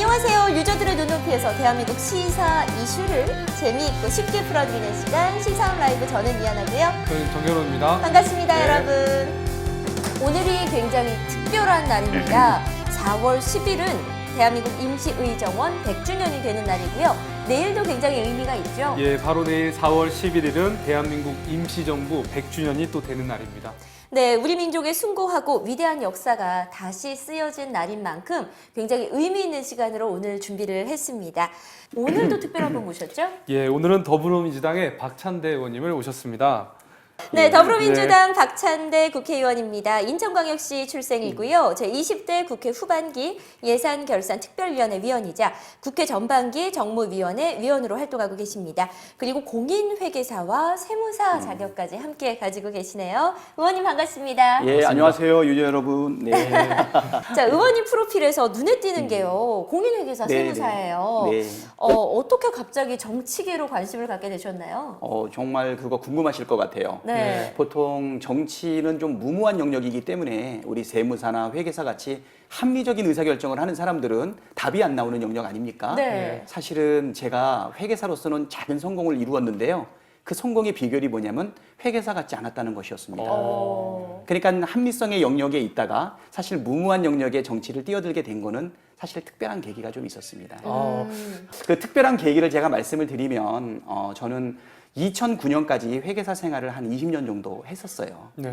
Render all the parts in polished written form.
안녕하세요. 유저들의 눈높이에서 대한민국 시사 이슈를 재미있고 쉽게 풀어드리는 시간 시사원 라이브. 저는 이하나고요. 저는 정현호입니다. 반갑습니다, 네. 여러분. 오늘이 굉장히 특별한 날입니다. 4월 10일은 대한민국 임시의정원 100주년이 되는 날이고요. 내일도 굉장히 의미가 있죠. 예, 바로 내일 4월 11일은 대한민국 임시정부 100주년이 또 되는 날입니다. 네, 우리 민족의 숭고하고 위대한 역사가 다시 쓰여진 날인 만큼 굉장히 의미 있는 시간으로 오늘 준비를 했습니다. 오늘도 특별한 분 모셨죠? 예, 오늘은 더불어민주당의 박찬대 의원님을 오셨습니다. 네, 더불어민주당 박찬대 국회의원입니다. 인천광역시 출생이고요. 제20대 국회 후반기 예산결산특별위원회 위원이자 국회 전반기 정무위원회 위원으로 활동하고 계십니다. 그리고 공인회계사와 세무사 자격까지 함께 가지고 계시네요. 의원님 반갑습니다. 예, 안녕하세요, 유저 여러분. 네. 자, 의원님 프로필에서 눈에 띄는 게요. 공인회계사 네, 세무사예요. 네. 어떻게 갑자기 정치계로 관심을 갖게 되셨나요? 정말 그거 궁금하실 것 같아요. 네. 보통 정치는 좀 무모한 영역이기 때문에 우리 세무사나 회계사 같이 합리적인 의사결정을 하는 사람들은 답이 안 나오는 영역 아닙니까? 네. 사실은 제가 회계사로서는 작은 성공을 이루었는데요. 그 성공의 비결이 뭐냐면 회계사 같지 않았다는 것이었습니다. 그러니까 합리성의 영역에 있다가 사실 무모한 영역에 정치를 뛰어들게 된 거는 사실 특별한 계기가 좀 있었습니다. 그 특별한 계기를 제가 말씀을 드리면 저는 2009년까지 회계사 생활을 한 20년 정도 했었어요. 네.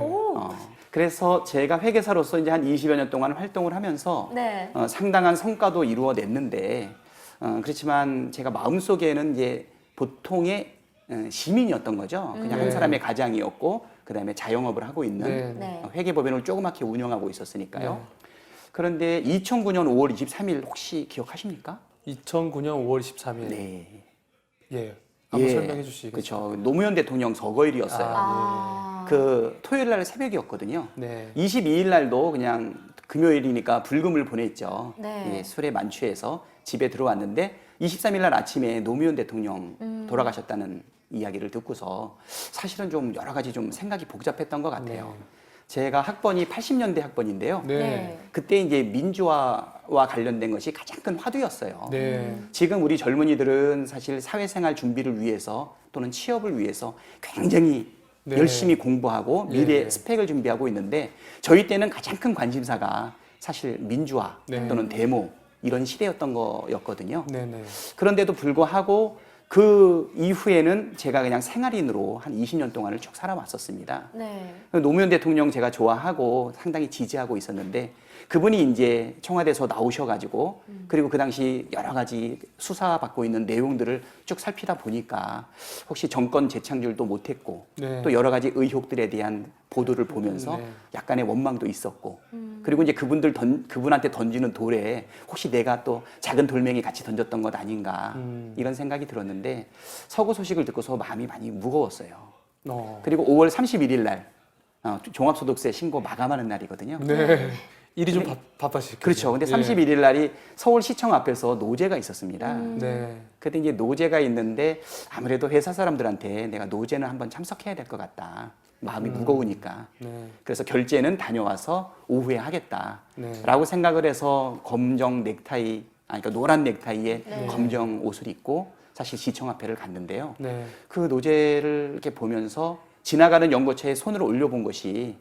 그래서 제가 회계사로서 이제 한 20여 년 동안 활동을 하면서 네. 상당한 성과도 이루어냈는데 그렇지만 제가 마음속에는 이제 보통의 시민이었던 거죠. 그냥 한 사람의 가장이었고 그다음에 자영업을 하고 있는 네. 회계법인을 조그맣게 운영하고 있었으니까요. 그런데 2009년 5월 23일 혹시 기억하십니까? 2009년 5월 13일. 네. 예. 한번 설명해 주시겠어요? 그렇죠. 노무현 대통령 서거일이었어요. 그 토요일 날 새벽이었거든요. 네. 22일 날도 그냥 금요일이니까 불금을 보냈죠. 네. 예, 술에 만취해서 집에 들어왔는데 23일 날 아침에 노무현 대통령 돌아가셨다는 이야기를 듣고서 사실은 좀 여러 가지 좀 생각이 복잡했던 것 같아요. 네. 제가 학번이 80년대 학번인데요. 네. 그때 이제 민주화와 관련된 것이 가장 큰 화두였어요. 네. 지금 우리 젊은이들은 사실 사회생활 준비를 위해서 또는 취업을 위해서 굉장히 네. 열심히 공부하고 미래 네. 스펙을 준비하고 있는데 저희 때는 가장 큰 관심사가 사실 민주화 네. 또는 데모 이런 시대였던 거였거든요. 네. 네. 그런데도 불구하고 그 이후에는 제가 그냥 생활인으로 한 20년 동안을 쭉 살아왔었습니다. 네. 노무현 대통령 제가 좋아하고 상당히 지지하고 있었는데 그분이 이제 청와대에서 나오셔가지고 그리고 그 당시 여러 가지 수사받고 있는 내용들을 쭉 살피다 보니까 혹시 정권 재창출도 못했고 네. 또 여러 가지 의혹들에 대한 보도를 보면서 네. 약간의 원망도 있었고 그리고 이제 그분한테 던지는 돌에 혹시 내가 또 작은 돌멩이 같이 던졌던 것 아닌가 이런 생각이 들었는데 서구 소식을 듣고서 마음이 많이 무거웠어요. 그리고 5월 31일 날 종합소득세 신고 마감하는 날이거든요. 네. 일이 좀 바빠실 거예요. 그렇죠. 근데 31일 날이 서울시청 앞에서 노제가 있었습니다. 네. 그때 이제 노제가 있는데 아무래도 회사 사람들한테 내가 노제는 한번 참석해야 될 것 같다. 마음이 무거우니까. 네. 그래서 결제는 다녀와서 오후에 하겠다라고 생각을 해서 검정 넥타이, 그러니까 노란 넥타이에 검정 옷을 입고 사실 시청 앞에를 갔는데요. 네. 그 노제를 이렇게 보면서 지나가는 연고차에 손을 올려본 것이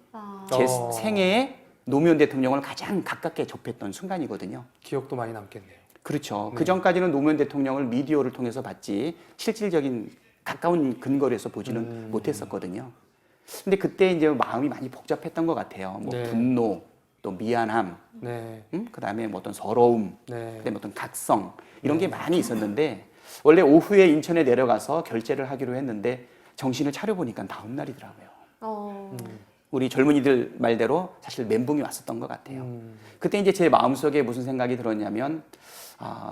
제 생애에 노무현 대통령을 가장 가깝게 접했던 순간이거든요. 기억도 많이 남겠네요. 그렇죠. 그 전까지는 노무현 대통령을 미디어를 통해서 봤지 실질적인 가까운 근거리에서 보지는 못했었거든요. 근데 그때 이제 마음이 많이 복잡했던 것 같아요. 뭐 네. 분노, 또 미안함, 네. 그다음에 뭐 어떤 서러움, 네. 그다음에 어떤 각성 이런 게 많이 있었는데 원래 오후에 인천에 내려가서 결제를 하기로 했는데 정신을 차려보니까 다음 날이더라고요. 우리 젊은이들 말대로 사실 멘붕이 왔었던 것 같아요. 그때 이제 제 마음속에 무슨 생각이 들었냐면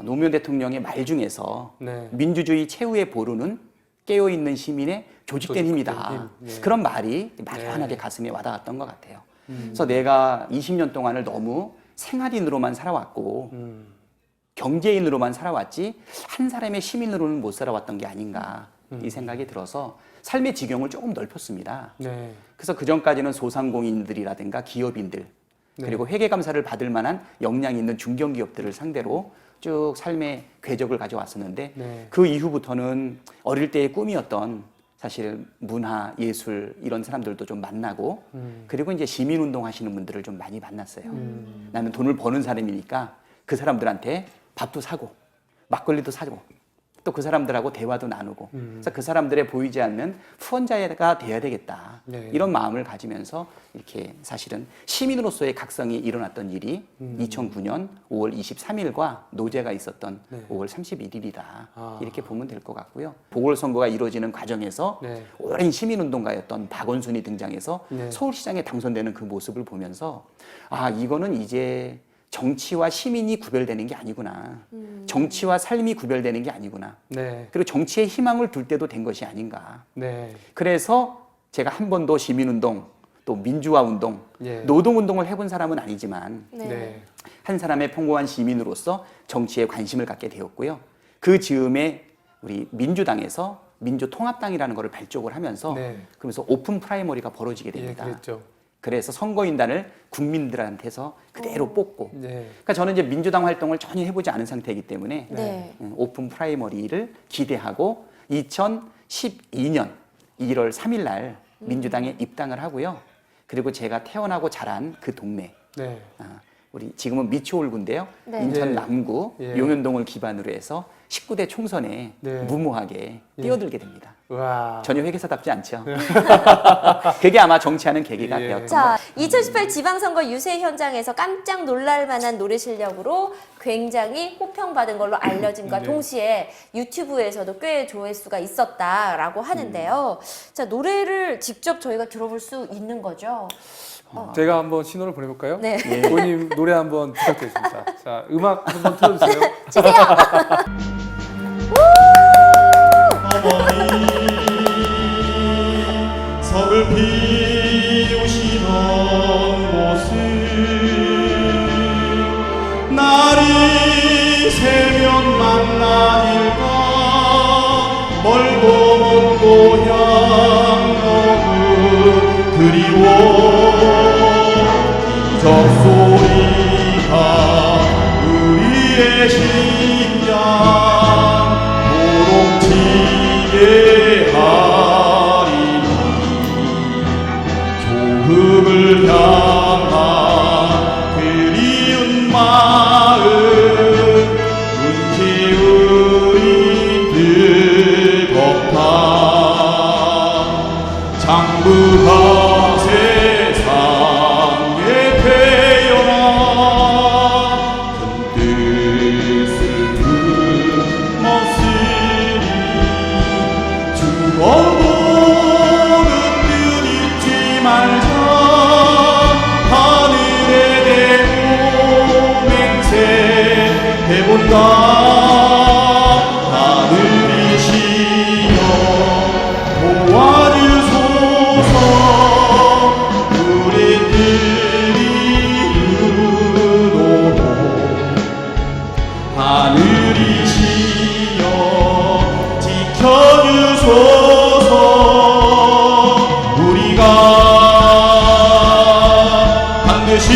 노무현 대통령의 말 중에서 네. 민주주의 최후의 보루는 깨어있는 시민의 조직된 힘이다. 힘. 네. 그런 말이 막연하게 가슴에 와닿았던 것 같아요. 그래서 내가 20년 동안을 너무 생활인으로만 살아왔고 경제인으로만 살아왔지 한 사람의 시민으로는 못 살아왔던 게 아닌가 이 생각이 들어서 삶의 지경을 조금 넓혔습니다. 네. 그래서 그 전까지는 소상공인들이라든가 기업인들 네. 그리고 회계감사를 받을 만한 역량 있는 중견기업들을 상대로 쭉 삶의 궤적을 가져왔었는데 네. 그 이후부터는 어릴 때의 꿈이었던 사실 문화, 예술 이런 사람들도 좀 만나고 그리고 이제 시민운동 하시는 분들을 좀 많이 만났어요. 나는 돈을 버는 사람이니까 그 사람들한테 밥도 사고 막걸리도 사고 또 그 사람들하고 대화도 나누고 그래서 그 사람들의 보이지 않는 후원자가 돼야 되겠다. 네. 이런 마음을 가지면서 이렇게 사실은 시민으로서의 각성이 일어났던 일이 2009년 5월 23일과 노제가 있었던 네. 5월 31일이다. 아. 이렇게 보면 될 것 같고요. 보궐선거가 이루어지는 과정에서 네. 오랜 시민운동가였던 박원순이 등장해서 네. 서울시장에 당선되는 그 모습을 보면서 아 이거는 이제 정치와 시민이 구별되는 게 아니구나. 정치와 삶이 구별되는 게 아니구나. 네. 그리고 정치에 희망을 둘 때도 된 것이 아닌가. 네. 그래서 제가 한 번도 시민운동, 또 민주화운동, 예. 노동운동을 해본 사람은 아니지만 네. 네. 한 사람의 평범한 시민으로서 정치에 관심을 갖게 되었고요. 그 즈음에 우리 민주당에서 민주통합당이라는 것을 발족을 하면서 네. 그러면서 오픈 프라이머리가 벌어지게 예, 됩니다. 그랬죠. 그래서 선거인단을 국민들한테서 그대로 뽑고 네. 그러니까 저는 이제 민주당 활동을 전혀 해보지 않은 상태이기 때문에 네. 오픈 프라이머리를 기대하고 2012년 1월 3일 날 민주당에 입당을 하고요. 그리고 제가 태어나고 자란 그 동네 네. 우리 지금은 미추홀구인데요. 네. 인천 예. 남구 예. 용현동을 기반으로 해서 19대 총선에 네. 무모하게 뛰어들게 됩니다. 와. 전혀 회계사답지 않죠. 그게 아마 정치하는 계기가 예. 되었던 자, 2018 지방선거 유세 현장에서 깜짝 놀랄 만한 노래 실력으로 굉장히 호평받은 걸로 알려진과 네. 동시에 유튜브에서도 꽤 조회수가 있었다라고 하는데요. 자, 노래를 직접 저희가 들어볼 수 있는 거죠? 제가 한번 신호를 보내볼까요? 네. 고객님 노래 한번 부탁드리겠습니다. 자, 음악 한번 틀어주세요. 어머니 서글피 우시던 모습 날이 새면 만나일까 멀고 먼 고향 너무 그리워 기적소리가 우리의 심장 도롱치게 하리니 조국을 향한 그리운 마음 문제의 뜨겁다 장부가 세상에 태어나 큰 뜻을 품었으니 죽어도 그 뜻 잊지 말자 하늘에 대고 맹세 해본다 하늘이시여 도와주소서 우리들이 의도로 하늘이시여 지켜주소서 우리가 반드시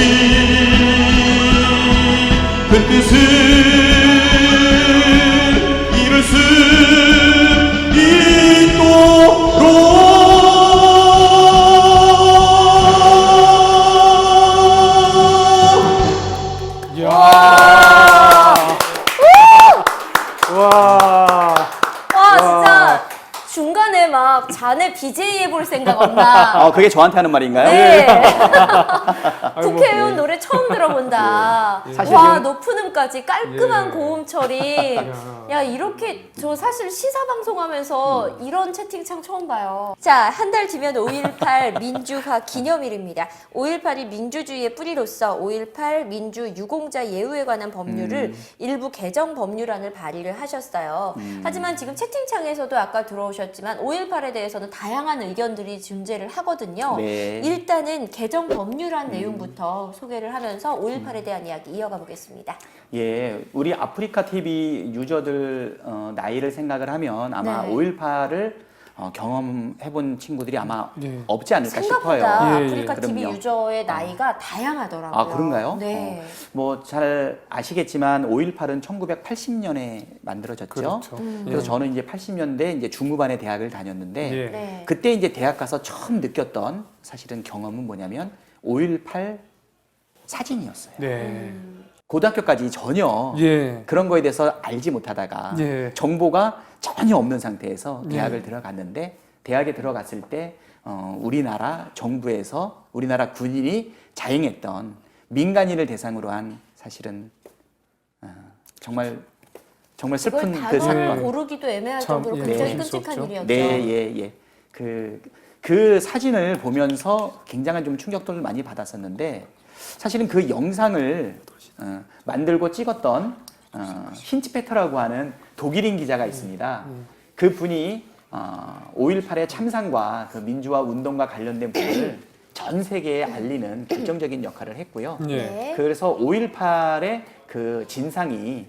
그 뜻을 이룰 수 있도록 이야. 와. 와, 진짜 중간에 막 자네 BJ 해볼 생각 없나? 그게 저한테 하는 말인가요? 네. 아이고, 국회의원 네. 노래 처음 들어본다. 사실 와, 지금- 높은 음까지 깔끔한 예. 고음 처리. 야. 야, 이렇게 저 사실 시사 방송하면서 이런 채팅창 처음 봐요. 자, 한 달 뒤면 5.18 민주화 기념일입니다. 5.18이 민주주의의 뿌리로서 5.18 민주 유공자 예우에 관한 법률을 일부 개정 법률안을 발의를 하셨어요. 하지만 지금 채팅창에서도 아까 들어오셨지만 5.18에 대해서는 다양한 의견들이 존재를 하거든요. 네. 일단은 개정 법률안 내용부터 소개를 하면서 5.18에 대한 이야기 이어가 보겠습니다. 예, 우리 아프리카 TV 유저들 나이를 생각을 하면 아마 네. 5.18을 경험해본 친구들이 아마 예. 없지 않을까 싶어요. 생각보다 예, 예. 아프리카 TV 그럼요. 유저의 나이가 다양하더라고요. 아, 그런가요? 네. 뭐 잘 아시겠지만 5.18은 1980년에 만들어졌죠. 그렇죠. 그래서 예. 저는 이제 80년대 이제 중후반에 대학을 다녔는데 예. 네. 그때 이제 대학 가서 처음 느꼈던 사실은 경험은 뭐냐면 5.18 사진이었어요. 네. 고등학교까지 전혀 예. 그런 거에 대해서 알지 못하다가 예. 정보가 전혀 없는 상태에서 대학을 예. 들어갔는데 대학에 들어갔을 때 우리나라 정부에서 우리나라 군인이 자행했던 민간인을 대상으로 한 사실은 정말 슬픈 그걸 그 단어를 사건. 고르기도 애매할 참, 정도로 예, 굉장히 보실 수 끔찍한 없죠. 일이었죠. 네, 예, 예. 그 사진을 보면서 굉장한 좀 충격도를 많이 받았었는데 사실은 그 영상을 만들고 찍었던 힌츠페터라고 하는 독일인 기자가 있습니다. 그 분이 5.18의 참상과 그 민주화 운동과 관련된 부분을 전 세계에 알리는 결정적인 역할을 했고요. 예. 네. 그래서 5.18의 그 진상이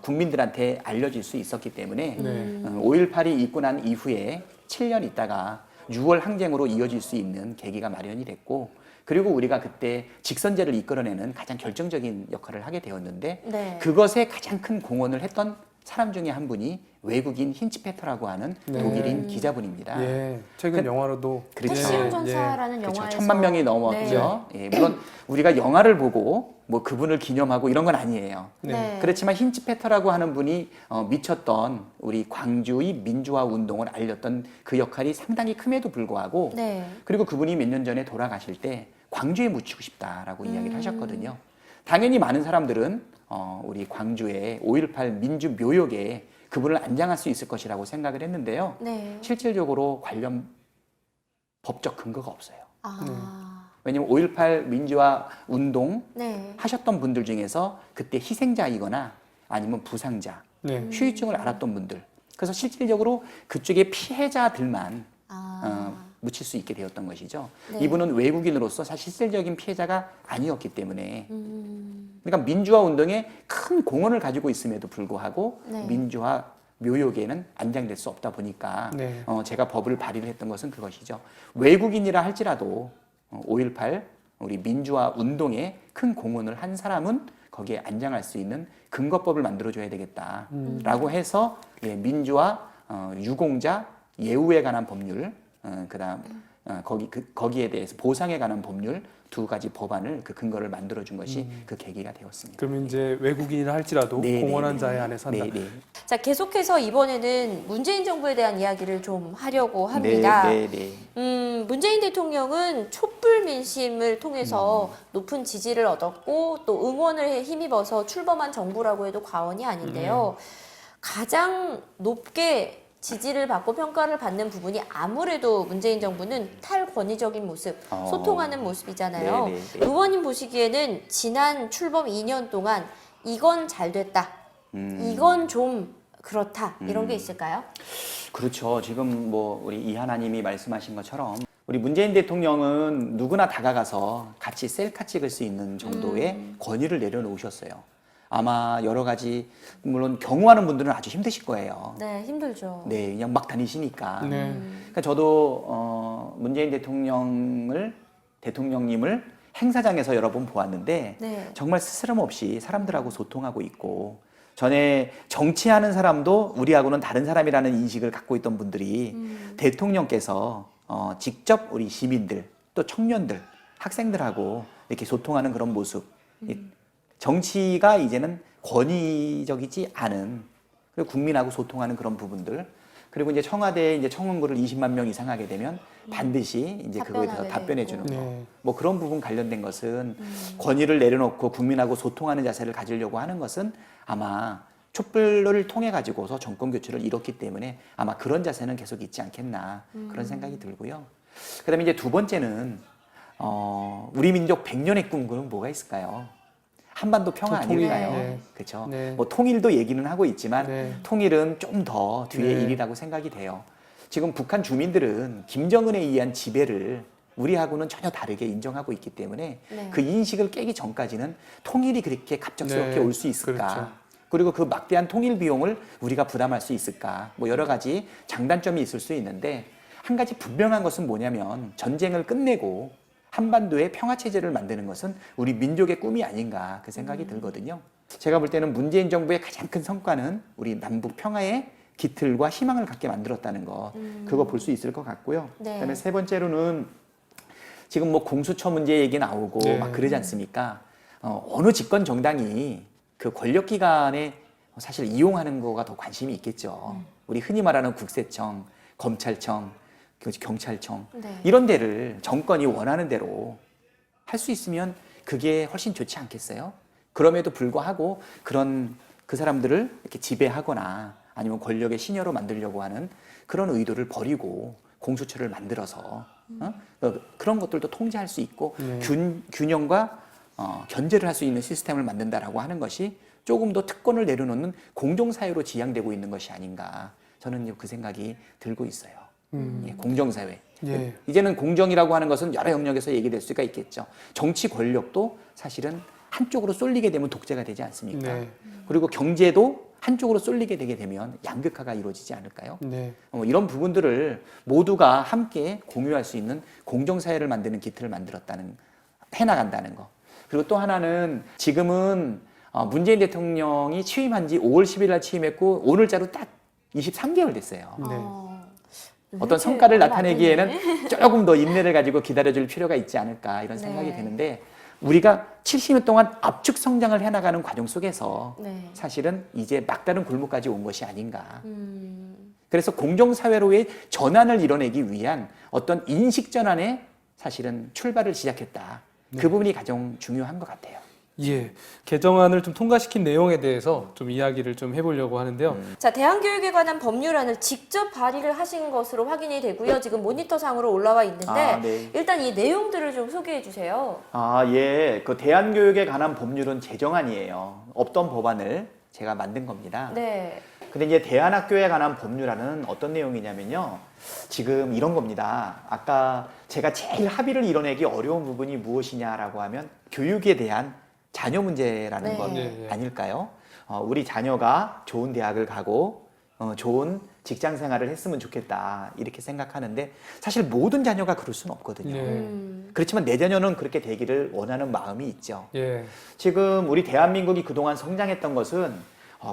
국민들한테 알려질 수 있었기 때문에 네. 5.18이 있고 난 이후에 7년 있다가 6월 항쟁으로 이어질 수 있는 계기가 마련이 됐고 그리고 우리가 그때 직선제를 이끌어내는 가장 결정적인 역할을 하게 되었는데 네. 그것에 가장 큰 공헌을 했던 사람 중에 한 분이 외국인 힌츠페터라고 하는 네. 독일인 기자분입니다. 예. 최근 영화로도 그렇죠. 택시운 예. 전사라는 그렇죠. 영화에서 1000만 명이 넘었죠. 예, 물론 우리가 영화를 보고 뭐 그분을 기념하고 이런 건 아니에요. 네. 네. 네. 그렇지만 힌츠페터라고 하는 분이 미쳤던 우리 광주의 민주화 운동을 알렸던 그 역할이 상당히 큼에도 불구하고 네. 그리고 그분이 몇 년 전에 돌아가실 때 광주에 묻히고 싶다라고 이야기를 하셨거든요. 당연히 많은 사람들은 우리 광주의 5.18 민주묘역에 그분을 안장할 수 있을 것이라고 생각을 했는데요. 네. 실질적으로 관련 법적 근거가 없어요. 아. 왜냐하면 5.18 민주화 운동 네. 하셨던 분들 중에서 그때 희생자이거나 아니면 부상자, 네. 후유증을 알았던 분들. 그래서 실질적으로 그쪽의 피해자들만 아. 묻힐 수 있게 되었던 것이죠. 네. 이분은 외국인으로서 사실 실질적인 피해자가 아니었기 때문에 그러니까 민주화 운동에 큰 공헌을 가지고 있음에도 불구하고 네. 민주화 묘역에는 안장될 수 없다 보니까 네. 제가 법을 발의를 했던 것은 그것이죠. 외국인이라 할지라도 5.18 우리 민주화 운동에 큰 공헌을 한 사람은 거기에 안장할 수 있는 근거법을 만들어줘야 되겠다라고 해서 예, 민주화 유공자 예우에 관한 법률 그다음 거기에 대해서 보상에 관한 법률 두 가지 법안을 그 근거를 만들어준 것이 그 계기가 되었습니다. 그럼 이제 외국인이라 할지라도 네, 공헌한 네, 자의 안에 산다. 네, 네. 자, 계속해서 이번에는 문재인 정부에 대한 이야기를 좀 하려고 합니다. 네, 네, 네. 문재인 대통령은 촛불 민심을 통해서 높은 지지를 얻었고 또 응원을 힘입어서 출범한 정부라고 해도 과언이 아닌데요. 가장 높게 지지를 받고 평가를 받는 부분이 아무래도 문재인 정부는 탈권위적인 모습, 소통하는 모습이잖아요. 네, 네, 네. 의원님 보시기에는 지난 출범 2년 동안 이건 잘 됐다, 이건 좀 그렇다, 이런 게 있을까요? 그렇죠. 지금 뭐 우리 이하나님이 말씀하신 것처럼 우리 문재인 대통령은 누구나 다가가서 같이 셀카 찍을 수 있는 정도의 권위를 내려놓으셨어요. 아마 여러 가지 물론 경호하는 분들은 아주 힘드실 거예요. 네, 힘들죠. 네, 그냥 막 다니시니까. 네. 그러니까 저도 문재인 대통령님을 행사장에서 여러 번 보았는데 네. 정말 스스럼 없이 사람들하고 소통하고 있고 전에 정치하는 사람도 우리하고는 다른 사람이라는 인식을 갖고 있던 분들이 대통령께서 직접 우리 시민들 또 청년들 학생들하고 이렇게 소통하는 그런 모습 정치가 이제는 권위적이지 않은 그리고 국민하고 소통하는 그런 부분들 그리고 이제 청와대에 이제 청원글을 20만 명 이상 하게 되면 반드시 이제 그거에 대해서 답변해 주는 거. 네. 뭐 그런 부분 관련된 것은 권위를 내려놓고 국민하고 소통하는 자세를 가지려고 하는 것은 아마 촛불을 통해 가지고서 정권 교체를 이뤘기 때문에 아마 그런 자세는 계속 있지 않겠나 그런 생각이 들고요. 그다음에 이제 두 번째는 우리 민족 100년의 꿈은 뭐가 있을까요? 한반도 평화 통일, 아닐까요? 네. 그렇죠. 네. 뭐 통일도 얘기는 하고 있지만 네. 통일은 좀 더 뒤의 네. 일이라고 생각이 돼요. 지금 북한 주민들은 김정은에 의한 지배를 우리하고는 전혀 다르게 인정하고 있기 때문에 네. 그 인식을 깨기 전까지는 통일이 그렇게 갑작스럽게 네. 올 수 있을까? 그렇죠. 그리고 그 막대한 통일 비용을 우리가 부담할 수 있을까? 뭐 여러 가지 장단점이 있을 수 있는데 한 가지 분명한 것은 뭐냐면 전쟁을 끝내고 한반도의 평화 체제를 만드는 것은 우리 민족의 꿈이 아닌가 그 생각이 들거든요. 제가 볼 때는 문재인 정부의 가장 큰 성과는 우리 남북 평화의 기틀과 희망을 갖게 만들었다는 것, 그거 볼 수 있을 것 같고요. 네. 그다음에 세 번째로는 지금 뭐 공수처 문제 얘기 나오고 네. 막 그러지 않습니까? 어느 집권 정당이 그 권력 기관에 사실 이용하는 거가 더 관심이 있겠죠. 우리 흔히 말하는 국세청, 검찰청, 경찰청 네. 이런 데를 정권이 원하는 대로 할 수 있으면 그게 훨씬 좋지 않겠어요? 그럼에도 불구하고 그런 그 사람들을 이렇게 지배하거나 아니면 권력의 신여로 만들려고 하는 그런 의도를 버리고 공수처를 만들어서 그런 것들도 통제할 수 있고 균형과 견제를 할 수 있는 시스템을 만든다라고 하는 것이 조금 더 특권을 내려놓는 공정사회로 지향되고 있는 것이 아닌가 저는 그 생각이 들고 있어요. 예, 공정사회. 예. 이제는 공정이라고 하는 것은 여러 영역에서 얘기될 수가 있겠죠. 정치 권력도 사실은 한쪽으로 쏠리게 되면 독재가 되지 않습니까? 네. 그리고 경제도 한쪽으로 쏠리게 되게 되면 양극화가 이루어지지 않을까요? 네. 이런 부분들을 모두가 함께 공유할 수 있는 공정사회를 만드는 기틀을 해나간다는 거. 그리고 또 하나는 지금은 문재인 대통령이 취임한 지 5월 10일 날 취임했고 오늘자로 딱 23개월 됐어요. 어떤 성과를 나타내기에는 조금 더 인내를 가지고 기다려줄 필요가 있지 않을까 이런 생각이 드는데 우리가 70년 동안 압축 성장을 해나가는 과정 속에서 사실은 이제 막다른 골목까지 온 것이 아닌가. 그래서 공정사회로의 전환을 이뤄내기 위한 어떤 인식 전환에 사실은 출발을 시작했다. 그 부분이 가장 중요한 것 같아요. 예, 개정안을 좀 통과시킨 내용에 대해서 좀 이야기를 좀 해보려고 하는데요. 자, 대한교육에 관한 법률안을 직접 발의를 하신 것으로 확인이 되고요. 지금 모니터상으로 올라와 있는데 네. 일단 이 내용들을 좀 소개해 주세요. 예. 그 대한교육에 관한 법률은 제정안이에요. 없던 법안을 제가 만든 겁니다. 네. 근데 이제 대한학교에 관한 법률안은 어떤 내용이냐면요. 지금 이런 겁니다. 아까 제가 제일 합의를 이뤄내기 어려운 부분이 무엇이냐라고 하면 교육에 대한 자녀 문제라는 것 아닐까요? 우리 자녀가 좋은 대학을 가고 좋은 직장 생활을 했으면 좋겠다 이렇게 생각하는데 사실 모든 자녀가 그럴 수는 없거든요. 그렇지만 내 자녀는 그렇게 되기를 원하는 마음이 있죠. 예. 지금 우리 대한민국이 그동안 성장했던 것은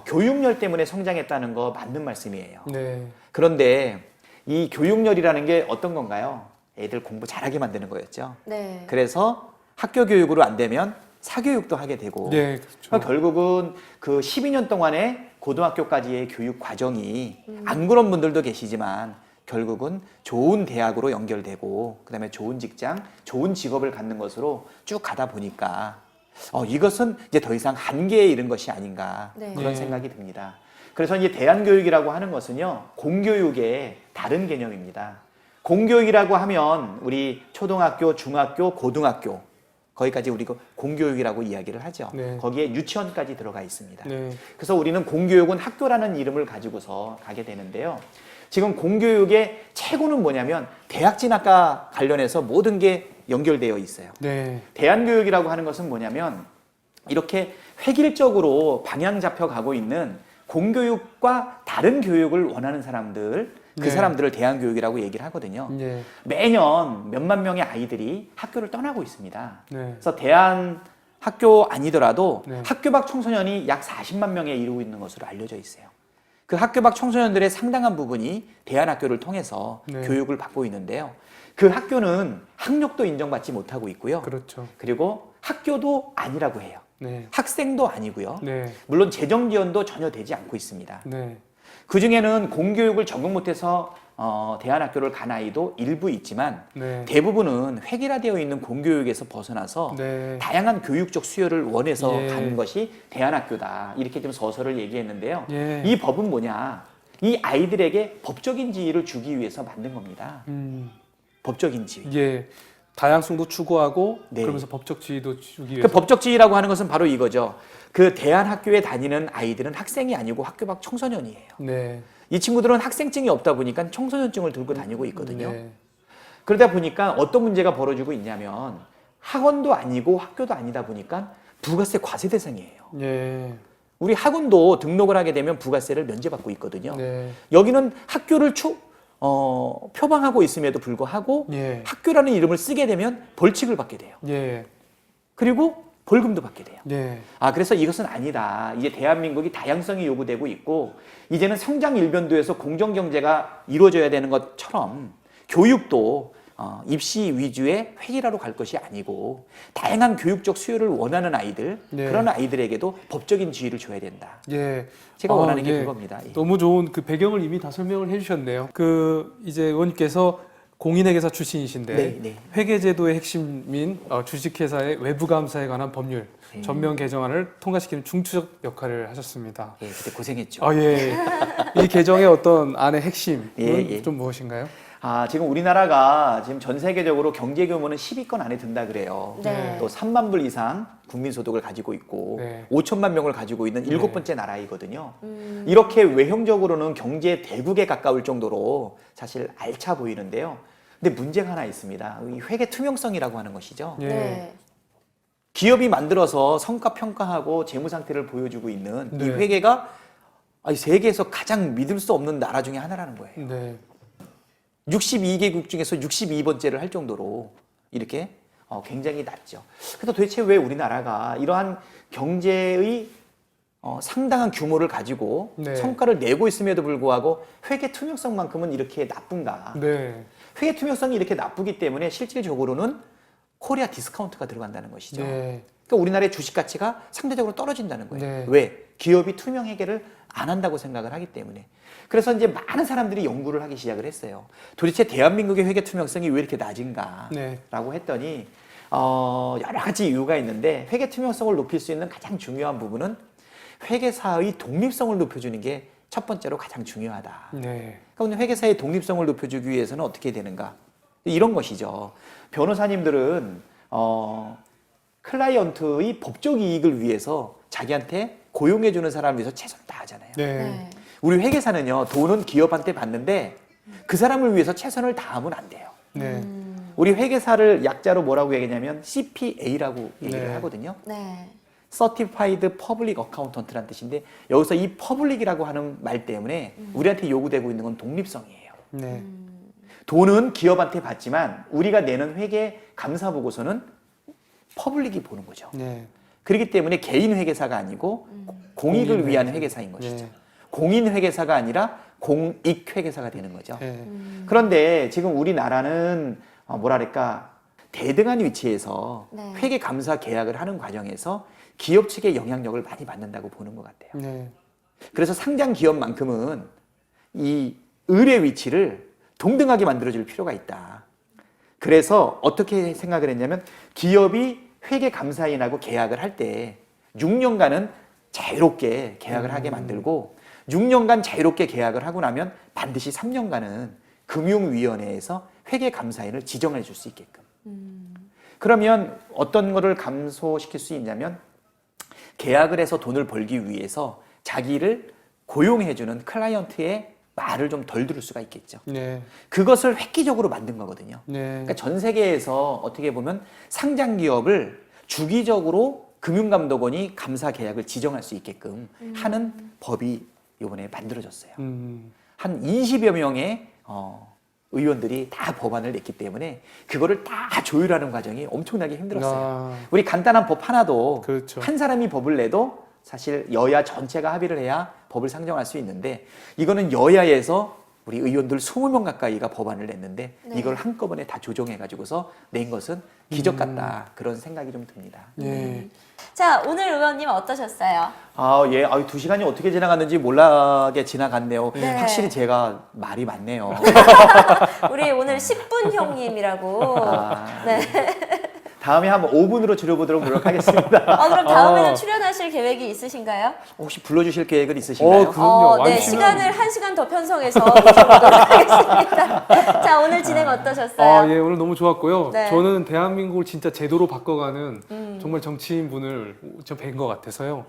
교육열 때문에 성장했다는 거 맞는 말씀이에요. 네. 그런데 이 교육열이라는 게 어떤 건가요? 애들 공부 잘하게 만드는 거였죠. 네. 그래서 학교 교육으로 안 되면 사교육도 하게 되고 네, 그렇죠. 그러니까 결국은 그 12년 동안의 고등학교까지의 교육 과정이 안 그런 분들도 계시지만 결국은 좋은 대학으로 연결되고 그다음에 좋은 직장, 좋은 직업을 갖는 것으로 쭉 가다 보니까 이것은 이제 더 이상 한계에 이른 것이 아닌가 그런 생각이 듭니다. 그래서 이제 대한교육이라고 하는 것은요 공교육의 다른 개념입니다. 공교육이라고 하면 우리 초등학교, 중학교, 고등학교 거기까지 우리가 공교육이라고 이야기를 하죠. 거기에 유치원까지 들어가 있습니다. 그래서 우리는 공교육은 학교라는 이름을 가지고서 가게 되는데요. 지금 공교육의 최고는 뭐냐면 대학 진학과 관련해서 모든 게 연결되어 있어요. 대한교육이라고 하는 것은 뭐냐면 이렇게 획일적으로 방향 잡혀가고 있는 공교육과 다른 교육을 원하는 사람들 그 사람들을 대한교육이라고 얘기를 하거든요. 매년 몇만 명의 아이들이 학교를 떠나고 있습니다. 그래서 대한 학교 아니더라도 학교 밖 청소년이 약 40만 명에 이르고 있는 것으로 알려져 있어요. 그 학교 밖 청소년들의 상당한 부분이 대한학교를 통해서 교육을 받고 있는데요. 그 학교는 학력도 인정받지 못하고 있고요. 그렇죠. 그리고 학교도 아니라고 해요. 학생도 아니고요. 물론 재정 지원도 전혀 되지 않고 있습니다. 그 중에는 공교육을 적응 못해서 대안학교를 간 아이도 일부 있지만 대부분은 획일화되어 있는 공교육에서 벗어나서 다양한 교육적 수요를 원해서 가는 것이 대안학교다. 이렇게 좀 서서를 얘기했는데요. 이 법은 뭐냐? 이 아이들에게 법적인 지위를 주기 위해서 만든 겁니다. 법적인 지위. 다양성도 추구하고 그러면서 법적 지위도 주기 위해서. 그 법적 지위라고 하는 것은 바로 이거죠. 그 대안학교에 다니는 아이들은 학생이 아니고 학교 밖 청소년이에요. 이 친구들은 학생증이 없다 보니까 청소년증을 들고 다니고 있거든요. 그러다 보니까 어떤 문제가 벌어지고 있냐면 학원도 아니고 학교도 아니다 보니까 부가세 과세 대상이에요. 우리 학원도 등록을 하게 되면 부가세를 면제받고 있거든요. 네. 여기는 학교를 표방하고 있음에도 불구하고 예. 학교라는 이름을 쓰게 되면 벌칙을 받게 돼요. 예. 그리고 벌금도 받게 돼요. 네. 그래서 이것은 아니다. 이제 대한민국이 다양성이 요구되고 있고 이제는 성장 일변도에서 공정 경제가 이루어져야 되는 것처럼 교육도 입시 위주의 획일화로 갈 것이 아니고 다양한 교육적 수요를 원하는 아이들 네. 그런 아이들에게도 법적인 지위를 줘야 된다. 예. 제가 원하는 게 예. 그겁니다. 예. 너무 좋은 그 배경을 이미 다 설명을 해주셨네요. 그 이제 의원님께서 공인회계사 출신이신데 네, 네. 회계제도의 핵심인 주식회사의 외부감사에 관한 법률 네. 전면 개정안을 통과시키는 중추적 역할을 하셨습니다. 예, 그때 고생했죠. 예. 이 개정의 어떤 안의 핵심은 예. 좀 무엇인가요? 지금 우리나라가 지금 전 세계적으로 경제 규모는 10위권 안에 든다 그래요. 네. 또 3만 불 이상 국민 소득을 가지고 있고 네. 5천만 명을 가지고 있는 7번째 나라이거든요. 이렇게 외형적으로는 경제 대국에 가까울 정도로 사실 알차 보이는데요. 근데 문제가 하나 있습니다. 이 회계 투명성이라고 하는 것이죠. 예. 네. 기업이 만들어서 성과 평가하고 재무 상태를 보여주고 있는 이 네. 회계가 세계에서 가장 믿을 수 없는 나라 중에 하나라는 거예요. 네. 62개국 중에서 62번째를 할 정도로 이렇게 굉장히 낮죠. 그래서 도대체 왜 우리나라가 이러한 경제의 상당한 규모를 가지고 네. 성과를 내고 있음에도 불구하고 회계 투명성만큼은 이렇게 나쁜가? 네. 회계 투명성이 이렇게 나쁘기 때문에 실질적으로는 코리아 디스카운트가 들어간다는 것이죠. 네. 그러니까 우리나라의 주식 가치가 상대적으로 떨어진다는 거예요. 네. 왜? 기업이 투명 회계를 안 한다고 생각을 하기 때문에. 그래서 이제 많은 사람들이 연구를 하기 시작을 했어요. 도대체 대한민국의 회계 투명성이 왜 이렇게 낮은가? 네. 라고 했더니 여러 가지 이유가 있는데 회계 투명성을 높일 수 있는 가장 중요한 부분은 회계사의 독립성을 높여주는 게 첫 번째로 가장 중요하다. 네. 그러니까 회계사의 독립성을 높여주기 위해서는 어떻게 되는가? 이런 것이죠. 변호사님들은 클라이언트의 법적 이익을 위해서 자기한테 고용해주는 사람을 위해서 최선을 다하잖아요. 네. 네. 우리 회계사는요, 돈은 기업한테 받는데 그 사람을 위해서 최선을 다하면 안 돼요. 네. 우리 회계사를 약자로 뭐라고 얘기하냐면 CPA라고 얘기를 네. 하거든요. 네. Certified Public Accountant라는 뜻인데 여기서 이 퍼블릭이라고 하는 말 때문에 우리한테 요구되고 있는 건 독립성이에요. 네. 돈은 기업한테 받지만 우리가 내는 회계 감사 보고서는 퍼블릭이 보는 거죠. 네. 그렇기 때문에 개인 회계사가 아니고 공익을 공인 위한 회계. 회계사인 것이죠. 네. 공인 회계사가 아니라 공익 회계사가 되는 거죠. 네. 그런데 지금 우리나라는 뭐랄까 대등한 위치에서 네. 회계 감사 계약을 하는 과정에서 기업 측의 영향력을 많이 받는다고 보는 것 같아요. 네. 그래서 상장 기업만큼은 이 을의 위치를 동등하게 만들어줄 필요가 있다. 그래서 어떻게 생각을 했냐면 기업이 회계 감사인하고 계약을 할 때 6년간은 자유롭게 계약을 하게 만들고 6년간 자유롭게 계약을 하고 나면 반드시 3년간은 금융위원회에서 회계 감사인을 지정해 줄 수 있게끔. 그러면 어떤 거를 감소시킬 수 있냐면 계약을 해서 돈을 벌기 위해서 자기를 고용해주는 클라이언트의 말을 좀 덜 들을 수가 있겠죠. 네. 그것을 획기적으로 만든 거거든요. 네. 그러니까 전 세계에서 어떻게 보면 상장 기업을 주기적으로 금융감독원이 감사 계약을 지정할 수 있게끔 하는 법이 이번에 만들어졌어요. 한 20여 명의 의원들이 다 법안을 냈기 때문에 그거를 다 조율하는 과정이 엄청나게 힘들었어요. 우리 간단한 법 하나도 그렇죠. 한 사람이 법을 내도 사실 여야 전체가 합의를 해야 법을 상정할 수 있는데 이거는 여야에서 우리 의원들 20명 가까이가 법안을 냈는데 네. 이걸 한꺼번에 다 조정해가지고서 낸 것은 기적 같다 그런 생각이 좀 듭니다. 예. 자, 오늘 의원님 어떠셨어요? 예. 2시간이 어떻게 지나갔는지 몰라게 지나갔네요. 네. 확실히 제가 말이 많네요. 우리 오늘 10분 형님이라고. 네. 다음에 한번 5분으로 줄여보도록 노력하겠습니다. 그럼 다음에는 출연하실 계획이 있으신가요? 혹시 불러주실 계획은 있으신가요? 그럼요. 네, 아니, 시간을 1시간 더 편성해서 모셔보도록 하겠습니다. 자, 오늘 진행 어떠셨어요? 예, 오늘 너무 좋았고요. 네. 저는 대한민국을 진짜 제대로 바꿔가는 정말 정치인 분을 좀 뵌 것 같아서요.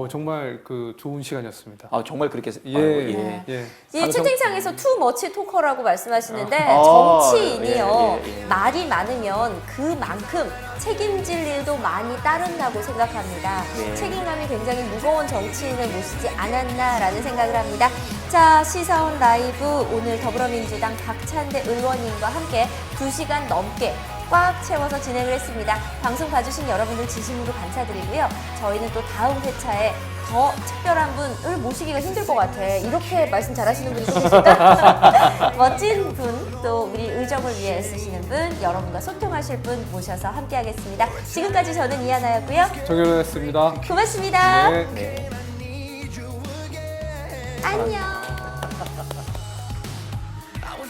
정말 그 좋은 시간이었습니다. 정말 그렇게 예. 예. 이 채팅창에서 투머치 토커라고 말씀하시는데 아, 정치인이요 예. 말이 많으면 그만큼 책임질 일도 많이 따른다고 생각합니다. 네. 책임감이 굉장히 무거운 정치인을 모시지 않았나라는 생각을 합니다. 자, 시사원 라이브 오늘 더불어민주당 박찬대 의원님과 함께 2시간 넘게 꽉 채워서 진행을 했습니다. 방송 봐주신 여러분들 진심으로 감사드리고요. 저희는 또 다음 회차에 더 특별한 분을 모시기가 힘들 것 같아. 이렇게 말씀 잘하시는 분이 또 계실까? 멋진 분, 또 우리 의정을 위해 애쓰시는 분, 여러분과 소통하실 분 모셔서 함께하겠습니다. 지금까지 저는 이하나였고요. 정연했습니다. 고맙습니다. 네. 네. 안녕.